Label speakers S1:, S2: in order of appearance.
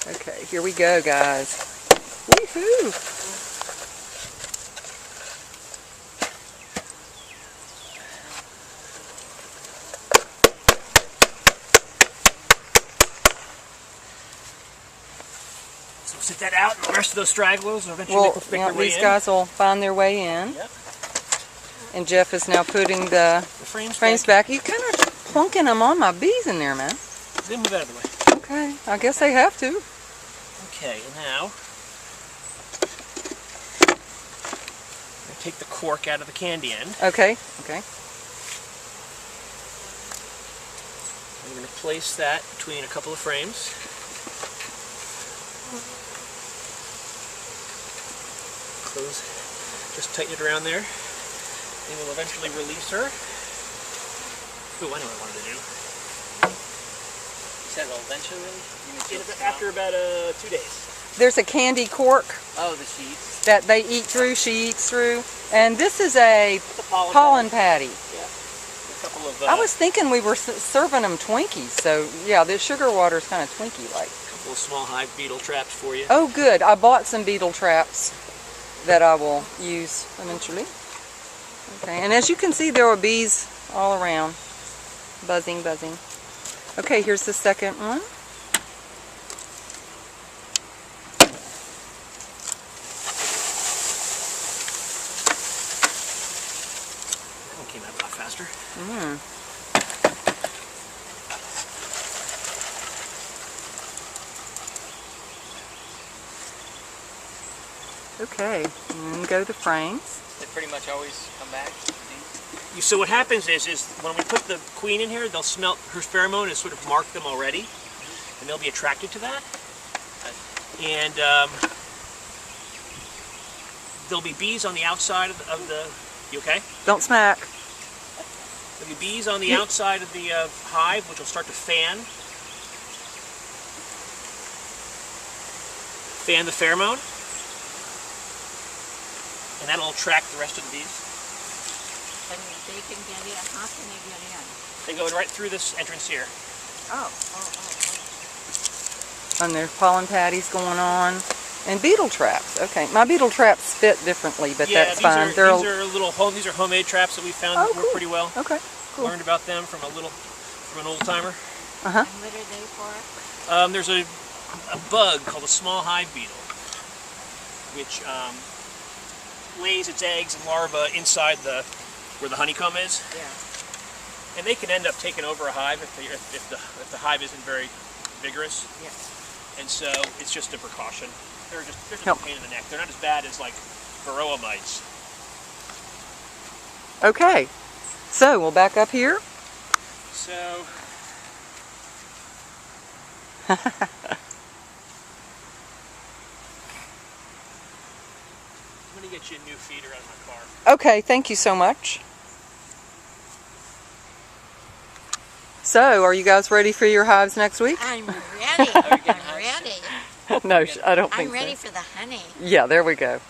S1: Okay, here we go, guys. Woohoo!
S2: So sit that out, and the rest of those stragglers will eventually make their way in.
S1: These guys will find their way in.
S2: Yep.
S1: And Jeff is now putting the frames back. You kind of plunking them on my bees in there, man.
S2: Then move out of the way.
S1: Okay, I guess they have to.
S2: Okay, and now I'm going to take the cork out of the candy end.
S1: Okay, okay.
S2: I'm going to place that between a couple of frames. Close, just tighten it around there. And we'll eventually release her. Ooh, I know what I wanted to do.
S3: You said eventually?
S2: After about 2 days.
S1: There's a candy cork
S3: Oh, the sheets.
S1: that they eat through, she eats through. And this is a pollen patty.
S2: Yeah. A couple of,
S1: I was thinking we were serving them Twinkies, so yeah, the sugar water is kind of Twinkie-like.
S2: a couple of small hive beetle traps for you.
S1: Oh, good. I bought some beetle traps that I will use eventually. Okay, and as you can see, there are bees all around. Buzzing, buzzing. Okay, here's the second one.
S2: That one came out a lot faster.
S1: Okay, and then go to frames.
S3: They pretty much always come back.
S2: So what happens is when we put the queen in here, they'll smell her pheromone has sort of marked them already, and they'll be attracted to that. And there'll be bees on the outside of the. You okay?
S1: Don't smack.
S2: There'll be bees on the outside of the hive, which will start to fan the pheromone, and that'll attract the rest of the bees.
S4: And they can get in. How can they get in?
S2: They go right through this entrance here.
S4: Oh.
S1: And there's pollen patties going on. And beetle traps. Okay, my beetle traps fit differently, but
S2: Yeah,
S1: that's fine.
S2: these are homemade traps that we found that work pretty well.
S1: Okay, cool.
S2: Learned about them from an old timer.
S4: And what are they for?
S2: There's a bug called a small hive beetle, which lays its eggs and larvae inside where the honeycomb is.
S4: Yeah.
S2: And they can end up taking over a hive if the hive isn't very vigorous.
S4: Yes.
S2: And so it's just a precaution. They're just a pain in the neck. They're not as bad as like varroa mites.
S1: Okay, so we'll back up here.
S2: So I'm gonna get you a new feeder out of my car.
S1: Okay, thank you so much. So, are you guys ready for your hives next week?
S4: I'm ready. I'm ready.
S1: No, I don't think
S4: I'm ready
S1: so.
S4: for the honey.
S1: Yeah, there we go.